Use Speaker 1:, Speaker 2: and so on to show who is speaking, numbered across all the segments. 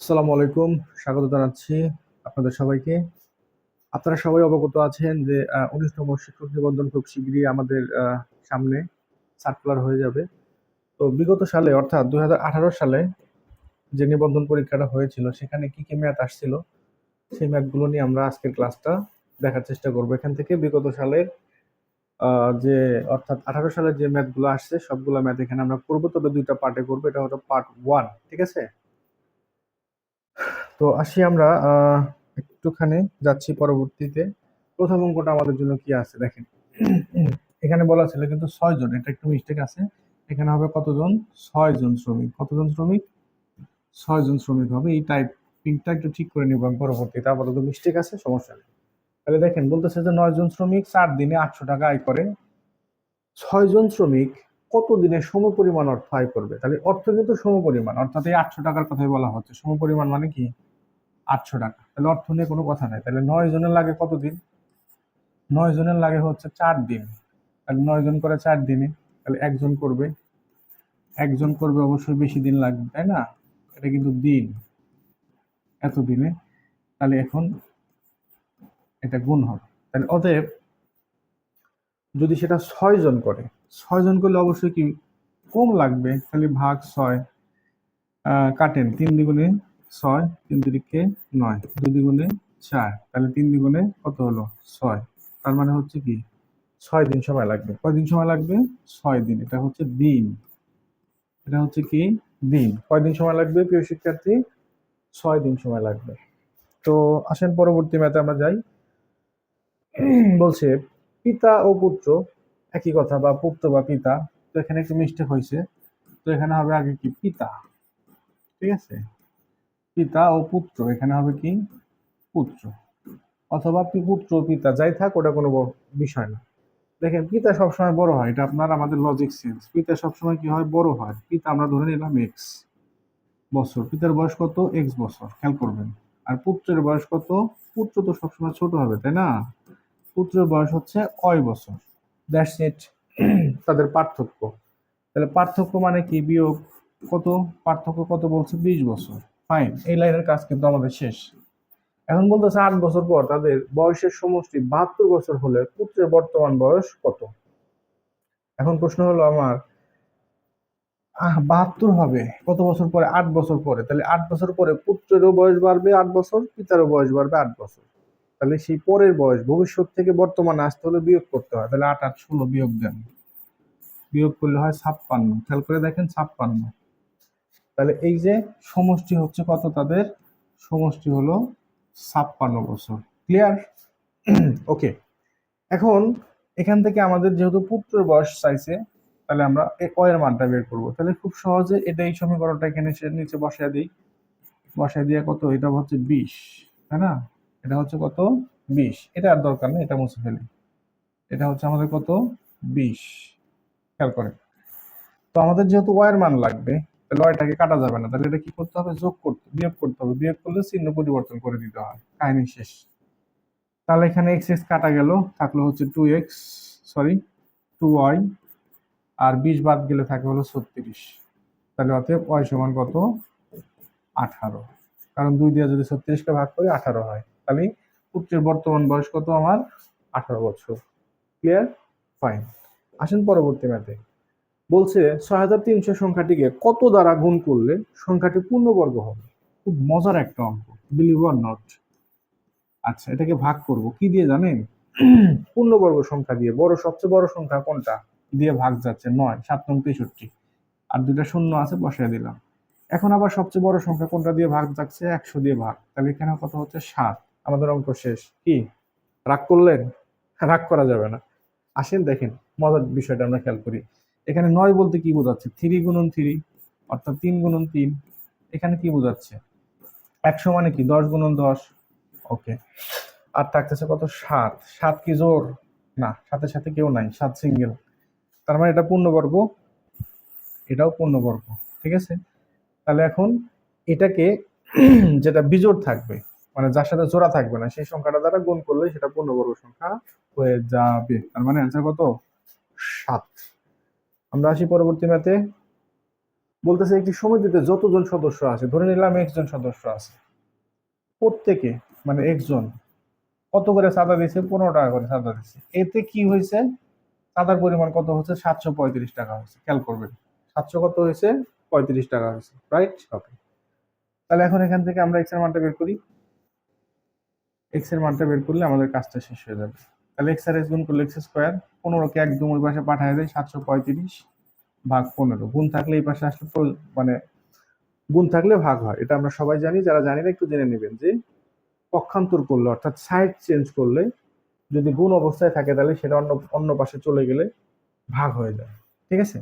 Speaker 1: আসসালামু আলাইকুম। স্বাগত জানাচ্ছি আপনাদের সবাইকে। আপনারা সবাই অবগত আছেন যে ১৯তম শিক্ষক নিবন্ধন খুব শীঘ্রই আমাদের সামনে সার্কুলার হয়ে যাবে। তো বিগত সালে অর্থাৎ ২০১৮ সালে যে নিবন্ধন পরীক্ষাটা হয়েছিল সেখানে কি কি ম্যাথ আসছিল সেই ম্যাথগুলো নিয়ে আমরা আজকের ক্লাসটা দেখার চেষ্টা করব। এখান থেকে বিগত সালের যে অর্থাৎ ১৮ সালের যে ম্যাথগুলো আসছে সবগুলো ম্যাথ এখানে আমরা করবো, তবে দুইটা পার্টে করবো। এটা হলো পার্ট 1, ঠিক আছে? তো আসি আমরা একটুখানি যাচ্ছি পরবর্তীতে। প্রথম অঙ্কটা আমাদের জন্য কি আছে দেখেন। এখানে বলা ছিল কিন্তু ৬ জন, এটা একটু মিস্টেক আছে। এখানে হবে কতজন? ৬ জন শ্রমিক। কতজন শ্রমিক? ৬ জন শ্রমিক হবে। এই টাইপিংটা একটু ঠিক করে নিব আমি পরবর্তীতে, আপাতত মিস্টেক আছে, সমস্যা নেই। তাহলে দেখেন বলতেছে যে ৯ জন শ্রমিক ৪ দিনে ৮০০ টাকা আয় করে। ৬ জন শ্রমিক কত দিনে সমপরিমাণ অর্থ আয় করবে? তাহলে অর্থ কিন্তু সমপরিমাণ, অর্থাৎ এই ৮০০ টাকার কথাই বলা হচ্ছে। সমপরিমাণ মানে কি? ৮০০ টাকা। তাহলে অর্থ নিয়ে কোনো কথা নাই। তাহলে ৯ জনের লাগে কতদিন? ৯ জনের লাগে হচ্ছে ৪ দিন। তাহলে ৯ জন করে ৪ দিনে, তাহলে একজন করবে অবশ্যই বেশি দিন লাগবে, তাই না? এটা কিন্তু দিন, এত দিনে। তাহলে এখন এটা গুণ হবে। তাহলে অতএব যদি সেটা ৬ জন করে, ৬ জন করলে অবশ্যই কি কম লাগবে। তাহলে ভাগ ৬, কাটেন ৩ দ্বিগুণে ৬, ৩ তিরিকে ৯, ২ দ্বিগুণে ৪, তাহলে ৩ দ্বিগুণে কত হলো? ৬। তার মানে হচ্ছে কি ৬ দিন সময় লাগবে। কয়দিন সময় লাগবে? ৬ দিন। এটা হচ্ছে দিন, এটা হচ্ছে কি দিন। কয়দিন সময় লাগবে প্রিয় শিক্ষার্থী? ৬ দিন সময় লাগবে। তো আসেন পরবর্তী ম্যাথে আমরা যাই। বলছে পিতা ও পুত্র একই কথা, বা পুত্র বা পিতা। তো এখানে একটু মিস্টেক হয়েছে। তো এখানে হবে আগে কি পিতা, ঠিক আছে? পিতা ও পুত্র, এখানে হবে কি পুত্র, অথবা পুত্র পিতা, যাই থাক, ওটা কোনো বিষয় না। দেখেন পিতা সবসময় বড় হয়, এটা আপনার আমাদের লজিক সেন্স। পিতা সবসময় কি হয়? বড় হয়। পিতা আমরা ধরে নিলাম এক্স বছর, পিতার বয়স কত? এক্স বছর, খেয়াল করবেন। আর পুত্রের বয়স কত? পুত্র তো সবসময় ছোট হবে, তাই না? পুত্রের বয়স হচ্ছে অয় বছর। That's it. তাদের পার্থক্য। তাহলে পার্থক্য মানে কি? বিয়োগ। কত পার্থক্য? কত বলছে? 20 বছর। ফাইন, এই লাইনের কাজ কিন্তু আমাদের শেষ। এখন বলতেছে 8 বছর পর তাদের বয়সের সমষ্টি 72 বছর হলে পুত্রের বর্তমান বয়স কত? এখন প্রশ্ন হলো আমার, 72 হবে কত বছর পরে? 8 বছর পরে। তাহলে 8 বছর পরে পুত্রেরও বয়স বাড়বে 8 বছর, পিতারও বয়স বাড়বে 8 বছর। তাহলে সেই পরের বয়স ভবিষ্যৎ থেকে বর্তমানে আসতে হলে বিয়োগ করতে হয়। তাহলে 8 8 16 বিয়োগ দেন। বিয়োগ করলে হয় 56। খেয়াল করে দেখেন 56। তাহলে এই যে সমষ্টি হচ্ছে কত তাদের? সমষ্টি হলো 56 বছর। ক্লিয়ার? ওকে। এখন এখান থেকে আমাদের যেহেতু পুত্রের বয়স চাইছে, তাহলে আমরা এর মানটা বের করবো। তাহলে খুব সহজে এটা, এই সমীকরণটা এখানে নিচে বসায় দিই। বসায় দিয়ে কত? এটা হচ্ছে 20, তাই না? এটা হচ্ছে কত? 20। এটা আর দরকার নেই, এটা মুছে ফেলি। এটা হচ্ছে আমাদের কত? 20। খেয়াল করেন। তো আমাদের যেহেতু এর মান লাগবে, তাহলে ওয়াইটাকে কাটা যাবে না। তাহলে এটা কি করতে হবে? বিয়োগ করতে হবে। বিয়োগ করলে চিহ্ন পরিবর্তন করে দিতে হয়। কাহিনী শেষ। তাহলে এখানে এক্স এক্স কাটা গেল, থাকলো হচ্ছে 2x, সরি 2y, আর 20 বাদ গেলে থাকে হলো 36। তাহলে অতএব y সমান কত? 18। কারণ 2 দিয়ে যদি 36কে ভাগ করি 18 হয়। তাহলে পুত্রের বর্তমান বয়স কত আমার? 18 বছর। ক্লিয়ার? ফাইন। আসেন পরবর্তী ম্যাথে। বলছে 6300 সংখ্যাটিকে কত দ্বারা গুণ করলে সংখ্যাটি পূর্ণবর্গ হবে? খুব মজার একটা অঙ্ক, বিলিভ অর নট। আচ্ছা, এটাকে ভাগ করব কি দিয়ে জানেন? পূর্ণবর্গ সংখ্যা দিয়ে। সবচেয়ে বড় সংখ্যা কোনটা দিয়ে ভাগ যাচ্ছে? 9, 7 নং 63, আর দুইটা শূন্য আছে, বসায় দিলাম। এখন আবার সবচেয়ে বড় সংখ্যা কোনটা দিয়ে ভাগ যাচ্ছে? 100 দিয়ে ভাগ। তাহলে এখানে কত হচ্ছে? 7। আমাদের অঙ্ক শেষ। কি রাগ করলেন? রাগ করা যাবে না। আসেন দেখেন মজার বিষয়টা আমরা খেয়াল করি। এখানে 9 বলতে কি বোঝাচ্ছে? 3 গুণন 3, অর্থাৎ 3 গুণন 3। এখানে কি বোঝাচ্ছে? 100 মানে কি? 10 গুণন 10। ওকে। আর থাকতেছে কত? 7। 7 কি জোর? না, সাথে সাথে কেউ নাই, 7 সিঙ্গেল। তার মানে এটা পূর্ণবর্গ, এটাও পূর্ণবর্গ। ঠিক আছে? তাহলে এখন এটাকে যেটা বিজোড় থাকবে, মানে যার সাথে জোড়া থাকবে না, সেই সংখ্যাটা দ্বারা গুণ করলে সেটা পূর্ণবর্গ সংখ্যা হয়ে যাবে। তার মানে অ্যান্সার কত? 7। আমরা আসি পরবর্তী ম্যাথে। বলতেছে একটি সমিতিতে যতজন সদস্য আছে, ধরে নিলাম একজন সদস্য আছে, প্রত্যেকে মানে একজন কত করে চাঁদা দিয়েছে? 15 টাকা করে চাঁদা দিচ্ছে। এতে কি হয়েছে? চাঁদার পরিমাণ কত হচ্ছে? 735 টাকা হয়েছে। খেয়াল করবেন, 700 কত হয়েছে? 35 টাকা হয়েছে, রাইট? ওকে, তাহলে এখন এখান থেকে আমরা এক্স এর মানটা বের করি। এক্স এর মানটা বের করলে আমাদের কাজটা শেষ হয়ে যাবে। তাহলে এক্স আর এক্স গুণ করলে এক্স স্কোয়ার, 15কে একদম ওই পাশে পাঠায় দেয়, 735 ভাগ 15, গুণ থাকলে এই পাশে আসলে মানে গুণ থাকলে ভাগ হয়, এটা আমরা সবাই জানি। যারা জানি না একটু জেনে নেবেন যে পক্ষান্তর করলে অর্থাৎ সাইড চেঞ্জ করলে যদি গুণ অবস্থায় থাকে তাহলে সেটা অন্য অন্য পাশে চলে গেলে ভাগ হয়ে যায়। ঠিক আছে,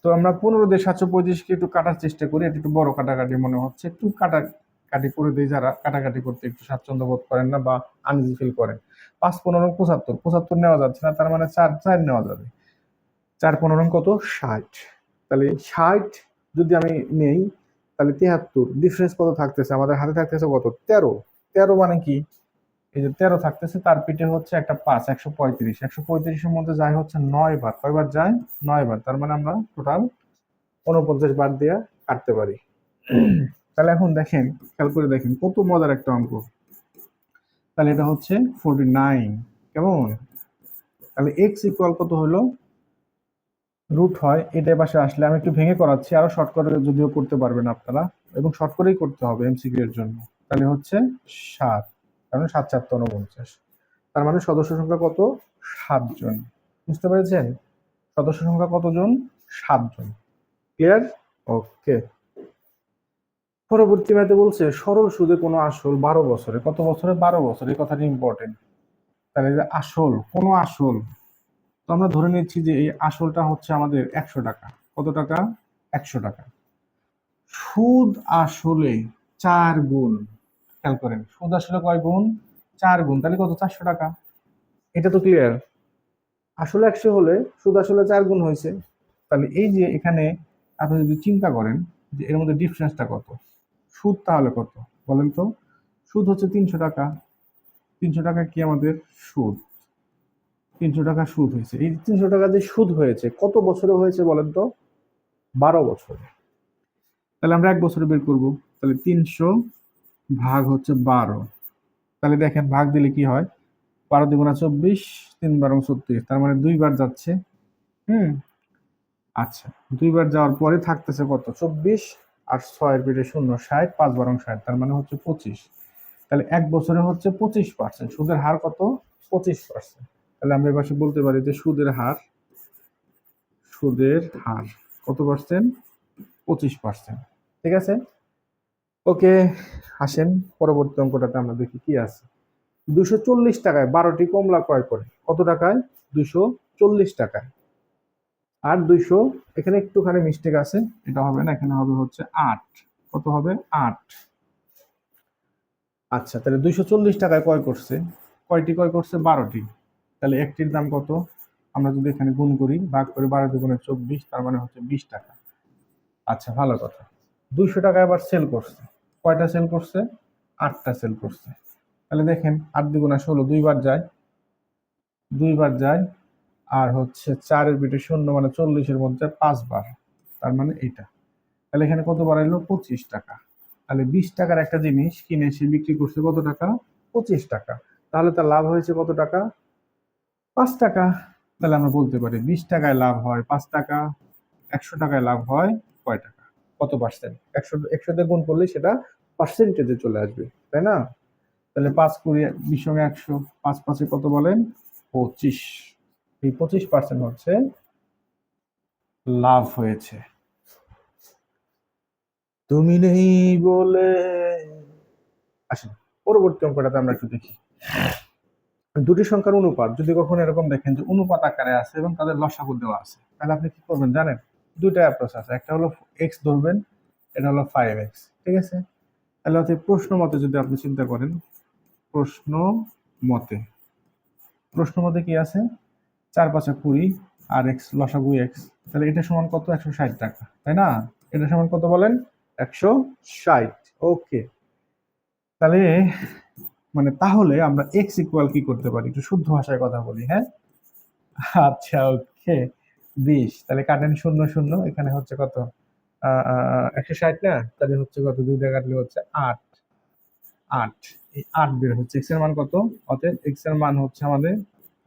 Speaker 1: তো আমরা 15 দিয়ে 735কে একটু কাটার চেষ্টা করি। এটা একটু বড় কাটাকাটি মনে হচ্ছে, একটু কাটাকাটি করে দিই যারা কাটাকাটি করতে একটু স্বাচ্ছন্দ্য বোধ করেন না বা আনইজি ফিল করেন। 5 15 75, 75 নেওয়া যাচ্ছে না, তার মানে 4 4 নেওয়া যাবে। 4 15 কত? 60। তাহলে 60 যদি আমি নেই তাহলে 73, ডিফারেন্স কত থাকতেছে? আমাদের হাতে থাকতেছে কত? 13। 13 মানে কি? এই যে 13 থাকতেছে, তার পিঠে হচ্ছে একটা 5, 135। 135-এর মধ্যে যায় হচ্ছে 9 বার। কয়বার যায়? 9 বার। তার মানে আমরা টোটাল 49 বার দিয়ে কাটতে পারি। তাহলে এখন দেখেন, খেয়াল করে দেখেন কত মজার একটা অঙ্ক। তাহলে এটা হচ্ছে 49, কেমন? তাহলে এক্স ইকুয়াল কত হলো? রুট হয়, এটা পাশে আসলে আমি একটু ভেঙে করাচ্ছি, আরো শর্ট করে যদিও করতে পারবেন আপনারা, এবং শর্ট করেই করতে হবে এমসিকিউ এর জন্য। তাহলে হচ্ছে 7, কারণ 7 7 49। তার মানে সদস্য সংখ্যা কত? 7 জন। বুঝতে পেরেছেন? সদস্য সংখ্যা কতজন? 7 জন। ক্লিয়ার? ওকে। পরবর্তী ম্যাথে বলছে সরল সুদে কোনো আসল 12 বছরে, কত বছরে? 12 বছর। এই কথাটা ইম্পর্টেন্ট। তাহলে যে আসল, কোনো আসল, তো আমরা ধরে নিচ্ছি যে এই আসলটা হচ্ছে আমাদের 100 টাকা। কত টাকা? 100 টাকা। সুদ আসলে 4 গুণ। খেয়াল করেন, সুদ আসলে কয় গুণ? 4 গুণ। তাহলে কত? 400 টাকা। এটা তো ক্লিয়ার। আসলে 100 হলে সুদ আসলে 4 গুণ হয়েছে। তাহলে এই যে এখানে আপনি যদি চিন্তা করেন যে এর মধ্যে ডিফারেন্সটা কত, সুদ তাহলে কত বলেন তো? সুদ হচ্ছে 300 টাকা। 300 টাকা কি আমাদের সুদ? 300 টাকা সুদ হয়েছে। এই 300 টাকা যে সুদ হয়েছে কত বছরে হয়েছে বলেন তো? 12 বছরে। তাহলে আমরা 1 বছরে বের করব। তাহলে 300 ভাগ হচ্ছে 12। তাহলে দেখেন ভাগ দিলে কি হয়? 12 দুগুণা 24, 3 বারং 36, তার মানে 2 বার যাচ্ছে। হুম, আচ্ছা, 2 বার যাওয়ার পরে থাকতেছে কত? 24, আর 6 এর পেটে শূন্য, 60, 5 বারং 60, তার মানে হচ্ছে 25। তাহলে 1 বছরে হচ্ছে 25%। সুদের হার কত? 25%। তাহলে আমরা এবার বলতে পারি যে সুদের হার কত পার্সেন্ট? 25%। ঠিক আছে, ওকে। আসেন পরবর্তী অঙ্কটাতে আমরা দেখি কি আছে। 240 টাকায় 12টি কমলা ক্রয় করে। কত টাকায়? 240 টাকায়। আর 200, এখানে একটুখানি মিস্টেক আছে, এটা হবে না, এখানে হবে হচ্ছে 8। কত হবে? 8। আচ্ছা, তাহলে 240 টাকায় ক্রয় করছে। কয়টি ক্রয় করছে? 12টি। তাহলে একটির দাম কত? আমরা যদি এখানে গুণ করি, ভাগ করি 12 দুগুণে 24, তার মানে হচ্ছে 20 টাকা। আচ্ছা, ভালো কথা। 200 টাকায় আবার সেল করছে। কয়টা সেল করছে? 8টা সেল করছে। তাহলে দেখেন 8 দুগুণা 16, 2 বার যায়, 2 বার যায়। আর হচ্ছে 4 এর বিটে শূন্য, মানে 40-এর মধ্যে 5 বার, তার মানে এটা। তাহলে এখানে কত বাড়াইলো? 25 টাকা। তাহলে 20 টাকার একটা জিনিস কিনে সে বিক্রি করছে কত টাকা? 25 টাকা। তাহলে তার লাভ হয়েছে কত টাকা? 5 টাকা। তাহলে আমরা বলতে পারি 20 টাকায় লাভ হয় 5 টাকা, 100 টাকায় লাভ হয় কয় টাকা? কত পার্সেন্ট? 100 দিয়ে গুণ করলে সেটা পার্সেন্টেজে চলে আসবে, তাই না? তাহলে 5 কুড়ি 20 সঙ্গে 100, 5 5-এ কত বলেন? 25। এই 25% হচ্ছে লাভ হয়েছে। তুমি নেই বলে। আসেন পরবর্তী অঙ্কটাতে আমরা একটু দেখি। দুটি সংখ্যার অনুপাত যদি কখনো এরকম দেখেন যে অনুপাত আকারে আছে এবং তাদের লসাগু দেওয়া আছে, তাহলে আপনি কি করবেন জানেন? দুইটা অ্যাপ্রোচ আছে। একটা হলো এক্স ধরবেন, এটা হলো 5x। ঠিক আছে, তাহলে হচ্ছে প্রশ্ন মতে যদি আপনি চিন্তা করেন, প্রশ্ন মতে প্রশ্ন মতে কি আছে? 4 5 20 আর এক্স লসাগু এক্স, তাহলে এটা সমান কত? 160 টাকা, তাই না? এটা সমান কত বলেন? 160। ওকে, তাহলে মানে তাহলে আমরা এক্স ইকুয়াল কি করতে পারি? একটু শুদ্ধ ভাষায় কথা বলি, হ্যাঁ? আচ্ছা, ওকে। 20। তাহলে কাটেন শূন্য শূন্য, এখানে হচ্ছে কত? 160 না, তাহলে হচ্ছে কত, 2 দিয়ে কাটলে হচ্ছে 8। 8, এই 8 বের হচ্ছে। এক্স এর মান কত? অতএব এক্স এর মান হচ্ছে আমাদের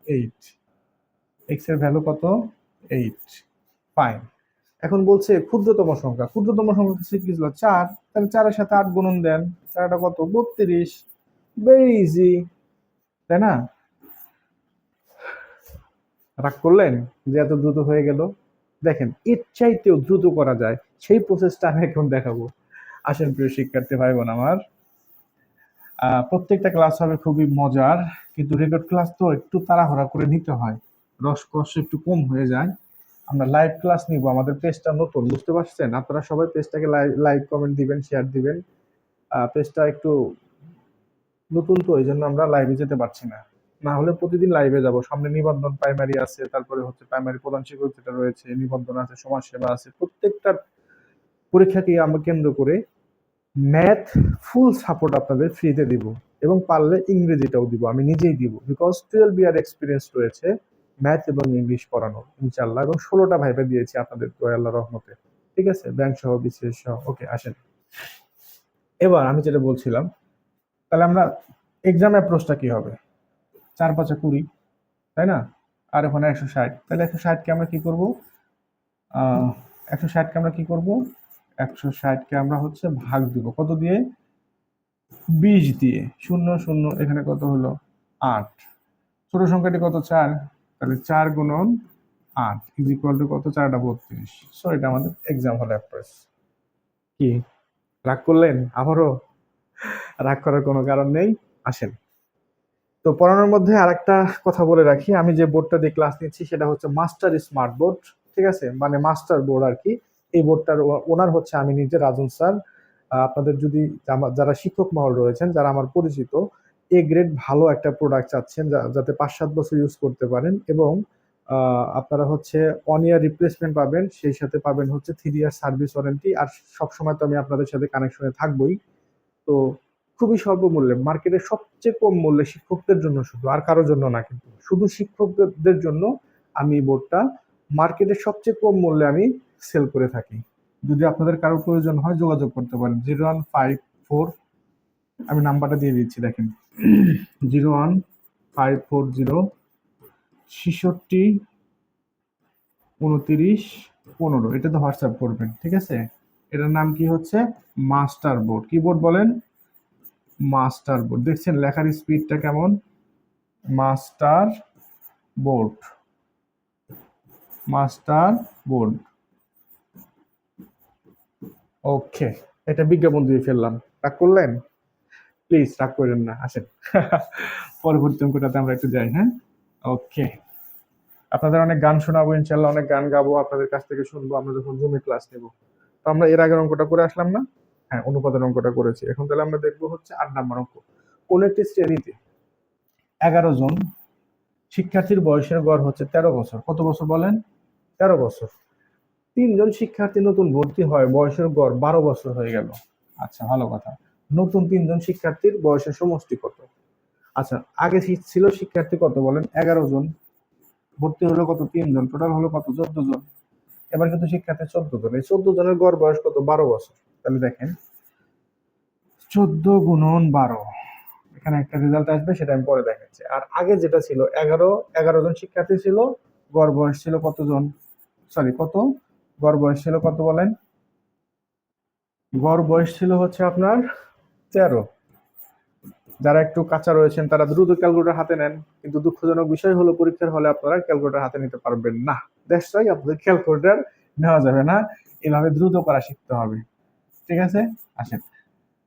Speaker 1: 8। এক্স এর ভ্যালু কত? 8। ফাইন। এখন বলছে ক্ষুদ্রতম সংখ্যা। ক্ষুদ্রতম সংখ্যা হচ্ছে কি ছিল? 4। তাহলে 4 এর সাথে 8 গুণন দেন। 4টা কত? 32। ভেরি ইজি, তাই না? রাগ করলেন যে এত দ্রুত হয়ে গেল? দেখেন, এর চাইতেও দ্রুত করা যায়, সেই প্রসেসটা আমি এখন দেখাবো। আসেন প্রিয় শিক্ষার্থী ভাই বোন আমার, প্রত্যেকটা ক্লাস হবে খুবই মজার, কিন্তু রেকর্ড ক্লাস তো একটু তাড়াহুড়া করে নিতে হয়, রসকস একটু কম হয়ে যায়। আমরা লাইভ ক্লাস নিব, আমাদের পেজটা নতুন, বুঝতে পারছেন? আপনারা সবাই পেজটাকে লাইক কমেন্ট দিবেন, শেয়ার দিবেন। পেজটা একটু নতুন তো, এই জন্য আমরা লাইভে যেতে পারছি না। না হলে প্রতিদিন লাইভে যাব। সামনে নিবন্ধন প্রাইমারি আছে, তারপরে হচ্ছে প্রাইমারি প্রধান শিক্ষক যেটা রয়েছে, নিবন্ধন আছে, সমাজসেবা আছে। প্রত্যেকটা পরীক্ষাকে আমরা কেন্দ্র করে ম্যাথ ফুল সাপোর্ট আপনাদের ফ্রিতে দিব, এবং পারলে ইংরেজিটাও দিব, আমি নিজেই দিব, বিকজ 12 ইয়ার এক্সপিরিয়েন্স রয়েছে ম্যাথ এবং ইংলিশ পড়ানোর ইনশাল্লাহ, এবং 16টা ভাইবে দিয়েছি আপনাদের তো আল্লাহ রহমতে। ঠিক আছে, ব্যাংক সহ, বিসিএস সহ। ওকে, আসেন এবার আমি যেটা বলছিলাম, তাহলে আমরা এক্সাম অ্যাপ্রোচটা কি হবে? 4 5 20, তাই না? আর ওখানে 160, তাহলে 160কে আমরা কি করব? 160কে আমরা কি করব? 160কে আমরা হচ্ছে ভাগ দিব কত দিয়ে? 20 দিয়ে। 0 0, এখানে কত হলো? 8। ছোট সংখ্যাটি কত? 4। তাহলে 4 গুণন 8 ইজ ইকুয়াল টু কত? 4টা 32। সো এটা আমাদের এক্সাম হল অ্যাপ্রোচ। কি রাগ করলেন আবারও? রাগ করার কোনো কারণ নেই। আসেন, তো পড়ানোর মধ্যে আরেকটা কথা বলে রাখি, আমি যে বোর্ডটা দিয়ে ক্লাস নিচ্ছি সেটা হচ্ছে মাস্টার স্মার্ট বোর্ড। ঠিক আছে, মানে মাস্টার বোর্ড আর কি। এই বোর্ডটার ওনার হচ্ছে আমি নিজে, রাজন স্যার। আপনাদের যদি যারা শিক্ষক মহল রয়েছেন, যারা আমার পরিচিত, এ গ্রেড ভালো একটা প্রোডাক্ট চাচ্ছেন যাতে 5 7 বছর ইউজ করতে পারেন, এবং আপনারা হচ্ছে 1 ইয়ার রিপ্লেসমেন্ট পাবেন, সেই সাথে পাবেন হচ্ছে 3 ইয়ার সার্ভিস ওয়ারেন্টি। আর সবসময় তো আমি আপনাদের সাথে কানেকশনে থাকবোই। তো খুবই স্বল্প মূল্যে, মার্কেটের সবচেয়ে কম মূল্যে, শিক্ষকদের জন্য শুধু, আর কারোর জন্য না, কিন্তু শুধু শিক্ষকদের জন্য আমি এই বোর্ডটা মার্কেটের সবচেয়ে কম মূল্যে আমি সেল করে থাকি। যদি আপনাদের কারো প্রয়োজন হয় যোগাযোগ করতে পারেন। 0154, আমি নাম্বারটা দিয়ে দিচ্ছি, দেখেন। 01540 66 29 15, এটাতে হোয়াটসঅ্যাপ করবেন। ঠিক আছে, এটার নাম কি হচ্ছে? Master board. কি বোর্ড বলেন? Master board. দেখছেন লেখার স্পিডটা কেমন? Master board, master board. Okay, এটা বিজ্ঞাপন দিয়ে ফেললাম, রাগ করলেন? প্লিজ রাগ করেন না, আসেন। পরবর্তী অঙ্কটাতে আমরা একটু যাই, হ্যাঁ? ওকে, আপনাদের অনেক গান শোনাবো ইনশাল্লাহ, অনেক গান গাবো, আপনাদের কাছ থেকে শুনবো আমরা যখন জুমে ক্লাস নেব। তো আমরা এর আগের অঙ্কটা করে আসলাম না? হ্যাঁ, অনুপাতের অঙ্কটা করেছি। এখন তাহলে আমরা দেখবো হচ্ছে 8 নম্বর অঙ্ক। কোন একটি শ্রেণীতে 11 জন শিক্ষার্থীর বয়সের গড় হচ্ছে 13 বছর। কত বছর বলেন? 13 বছর। 3 জন শিক্ষার্থী নতুন ভর্তি হয়, বয়সের গড় 12 বছর হয়ে গেল। আচ্ছা, ভালো কথা। নতুন 3 জন শিক্ষার্থীর বয়সের সমষ্টি কত? আচ্ছা, আগে ছিল শিক্ষার্থী কত বলেন? 11 জন। ভর্তি হলো কত? 3 জন। টোটাল হলো কত? 14 জন। এবার কিন্তু শিক্ষার্থী 14 জন। এই 14 জনের গড় বয়স কত? 12 বছর। তাহলে দেখেন, 14 গুণন 12, এখানে একটা রেজাল্ট আসবে, সেটা আমি পরে দেখাচ্ছি। আর আগে যেটা ছিল 11 জন শিক্ষার্থী ছিল, গড় বয়স ছিল কতজন? সরি, কত? গড় বয়স ছিল কত বলেন? গড় বয়স ছিল হচ্ছে আপনার 13। যারা একটু কাঁচা রয়েছেন তারা দ্রুত ক্যালকুলেটর হাতে নেন, কিন্তু দুঃখজনক বিষয় হলো পরীক্ষার হলে আপনারা ক্যালকুলেটর হাতে নিতে পারবেন না। দ্যাটস ওয়াই আপনাদের ক্যালকুলেটর নেওয়া যাবে না, এভাবে দ্রুত করা শিখতে হবে। ঠিক আছে, আসেন।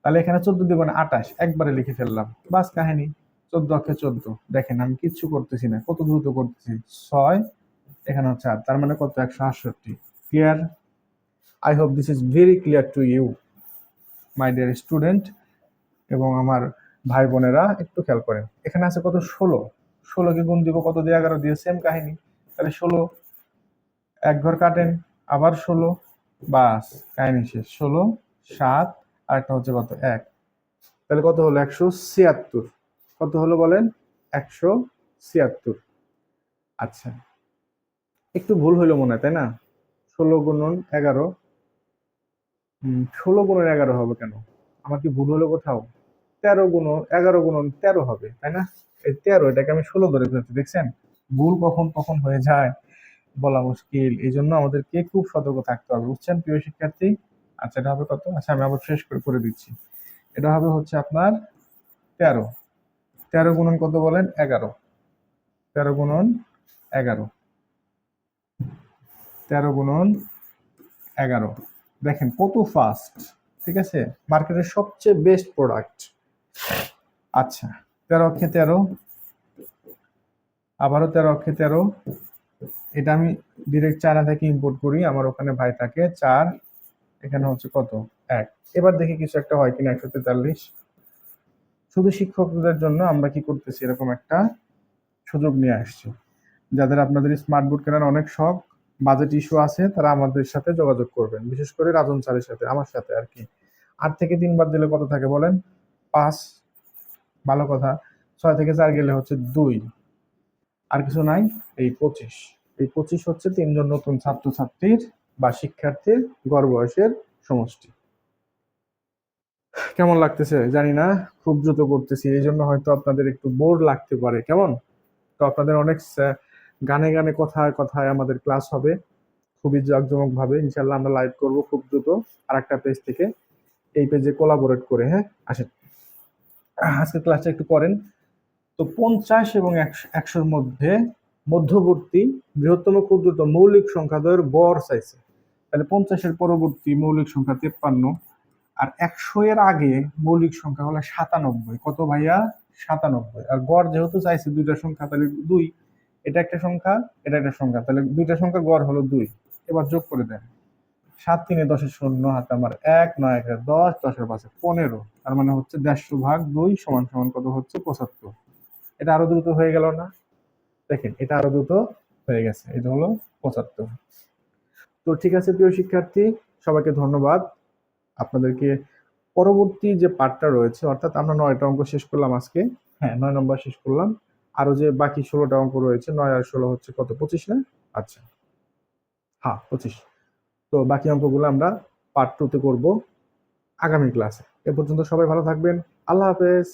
Speaker 1: তাহলে এখানে 14 × 2 = 28, একবারে লিখে ফেললাম, বাস কাহিনী। 14 × 14, দেখেন আমি কিচ্ছু করতেছি না, কত দ্রুত করতেছি। 6, এখানে হচ্ছে 8, তার মানে কত? 168। Clear? I hope this is very clear to you, my dear student এবং আমার ভাই বোনেরা। একটু খেয়াল করেন, এখানে আছে কত? 16। 16কে গুণ দিব কত দিয়ে? 11 দিয়ে, সেম কাহিনী। তাহলে 16, এক ঘর কাটেন, আবার 16, বাস কাহিনী শেষ। 16 7, আর একটা হচ্ছে কত? 1। তাহলে কত হলো? 176। কত হলো বলেন? 176। আচ্ছা, একটু ভুল হইলো মনে হয়, তাই না? 16 গুণন 11, 16 গুণন 11 হবে কেন? আমার কি ভুল হলো কোথাও? 13 গুণন 11 গুণন 13 হবে, তাই না? এই 13, এটাকে আমি 16 ধরে ফেলছি, দেখছেন? ভুল কখন কখন হয়ে যায় বলা মুশকিল, এই জন্য আমাদেরকে খুব সতর্ক থাকতে হবে, বুঝছেন প্রিয় শিক্ষার্থী? আচ্ছা, এটা হবে কত? আচ্ছা, আমি আবার শেষ করে করে দিচ্ছি। এটা হবে হচ্ছে আপনার 13। 13 গুণন কত বলেন? 11। 13 গুণন 11। 13 গুণন 11। দেখেন কত ফাস্ট, ঠিক আছে? মার্কেটের সবচেয়ে বেস্ট প্রোডাক্ট। আচ্ছা, 13 অক্ষে 13, আবারও 13 অক্ষে 13। এটা আমি ডিরেক্ট চায়না থেকে ইম্পোর্ট করি, আমার ওখানে ভাই থাকে 4, এখানে হচ্ছে কত? 1। এবার দেখি কিছু একটা হয় কিনা। 143। শুধু শিক্ষকদের জন্য আমরা কি করতেছি, এরকম একটা সুযোগ নিয়ে আসছি। যাদের আপনাদের স্মার্ট বোর্ড কেনার অনেক শখ, বাজেট ইস্যু আছে, তারা আমাদের সাথে যোগাযোগ করবেন, বিশেষ করে রাজন স্যারের সাথে, আমার সাথে আর কি। 8 থেকে 3 বাদ দিলে কত থাকে বলেন? 5। ভালো কথা। 6 থেকে 4 গেলে হচ্ছে 2। আর কিছু নাই। এই 25। এই 25 হচ্ছে 3 জন নতুন ছাত্রছাত্রীর বা শিক্ষার্থীর গড় বয়সের সমষ্টি। কেমন লাগতেছে জানি না, খুব দ্রুত করতেছি, এই জন্য হয়তো আপনাদের একটু বোর লাগতে পারে। কেমন? তো আপনাদের অনেক গানে গানে কথায় কথায় আমাদের ক্লাস হবে, খুবই জাঁকজমক ভাবে ইনশাল্লাহ আমরা লাইভ করব খুব দ্রুত আর একটা পেজ থেকে, এই পেজে কোলাবোরেট করে। হ্যাঁ, আসেন আজকে ক্লাসটা একটু করেন। তো 50 এবং 100-র মধ্যে মধ্যবর্তী বৃহত্তম ক্ষুদ্রতম মৌলিক সংখ্যাদ্বয়ের গড় চাইছে। তাহলে 50-এর পরবর্তী মৌলিক সংখ্যা 53, আর 100 এর আগে মৌলিক সংখ্যা হলো 97। কত ভাইয়া? 97। আর গড় যেহেতু চাইছে দুইটা সংখ্যা, তাহলে 2। এটা একটা সংখ্যা, এটা একটা সংখ্যা, তাহলে দুইটা সংখ্যা গড় হলো 2। এবার যোগ করে দেন। 7 3 10 শূন্য, হাতে আমার 1, 9 1 10, 10 5 15, তার মানে হচ্ছে 150 ভাগ 2 সমান সমান কত হচ্ছে? 75। এটা আরো দ্রুত হয়ে গেল না? দেখেন, এটা আরো দ্রুত হয়ে গেছে, এটা হলো 75। তো ঠিক আছে প্রিয় শিক্ষার্থী, সবাইকে ধন্যবাদ। আপনাদেরকে পরবর্তী যে পার্টটা রয়েছে, অর্থাৎ আমরা 9টা অঙ্ক শেষ করলাম আজকে। হ্যাঁ, 9 নম্বর শেষ করলাম। আরো যে বাকি 16টা অঙ্ক রয়েছে, 9 আর 16 হচ্ছে কত? 25 না? আচ্ছা, হ্যাঁ 25। তো বাকি অঙ্কগুলো আমরা পার্ট 2 তে করব আগামী ক্লাসে। এ পর্যন্ত সবাই ভালো থাকবেন। আল্লাহ হাফেজ।